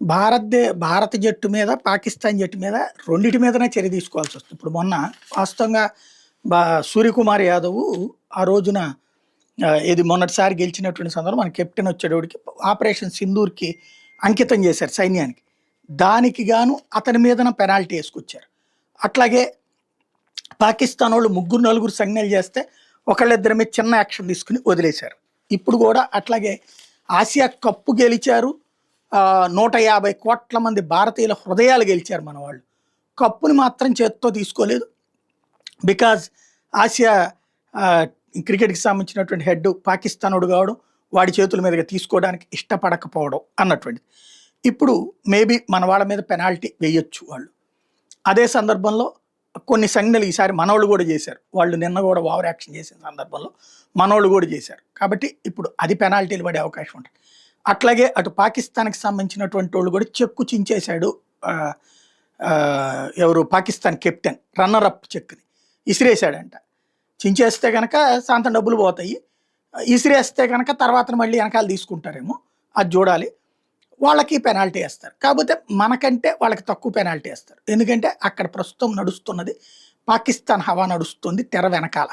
భారత జట్టు మీద, పాకిస్తాన్ జట్టు మీద రెండిటి మీదనే చర్య తీసుకోవాల్సొస్తుంది. ఇప్పుడు మొన్న వాస్తవంగా బా సూర్యకుమార్ యాదవ్ ఆ రోజున ఇది మొన్నటిసారి గెలిచినటువంటి సందర్భంలో మన కెప్టెన్ వచ్చేటోడికి ఆపరేషన్ సింధూర్‌కి అంకితం చేశారు సైన్యానికి. దానికి గాను అతని మీదన పెనాల్టీ యేసుకొచ్చారు. అట్లాగే పాకిస్తానోళ్ళు ముగ్గురు, నలుగురు సంజ్ఞలు చేస్తే ఒకళ్ళిద్దరి మీద చిన్న యాక్షన్ తీసుకొని వదిలేశారు. ఇప్పుడు గూడా అట్లాగే ఆసియా కప్ గెలిచారు. 150 కోట్ల మంది భారతీయుల హృదయాలు గెలిచారు మన వాళ్ళు. కప్పుని మాత్రం చేత్తో తీసుకోలేదు. బికాజ్ ఆసియా క్రికెట్‌కి సంబంధించినటువంటి హెడ్ పాకిస్తానోడు కావడం, వాడి చేతుల మీదుగా తీసుకోవడానికి ఇష్టపడకపోవడం అన్నటువంటిది. ఇప్పుడు మేబీ మన వాళ్ళ మీద పెనాల్టీ వేయొచ్చు వాళ్ళు. అదే సందర్భంలో కొన్ని సంజ్ఞలు ఈసారి మనోళ్ళు కూడా చేశారు. వాళ్ళు నిన్న కూడా ఓవర్ యాక్షన్ చేసిన సందర్భంలో మనోళ్ళు కూడా చేశారు. కాబట్టి ఇప్పుడు అది పెనాల్టీలు పడే అవకాశం ఉంటుంది. అట్లాగే అటు పాకిస్తాన్‌కి సంబంధించినటువంటి వాళ్ళు కూడా చెక్కు చించేశాడు. ఎవరు పాకిస్తాన్ కెప్టెన్ రన్నర్ అప్ చెక్‌ని ఇసిరేశాడంట. చించేస్తే గనక సాంతం డబ్బులు పోతాయి. ఇసిరేస్తే గనక తర్వాత మళ్ళీ వెనకాల తీసుకుంటారేమో అది చూడాలి. వాళ్ళకి పెనాల్టీ ఏస్తారు. కాకపోతే మనకంటే వాళ్ళకి తక్కువ పెనాల్టీ ఏస్తారు. ఎందుకంటే అక్కడ ప్రస్తుతం నడుస్తున్నది పాకిస్తాన్ హవా నడుస్తుంది తెర వెనకాల.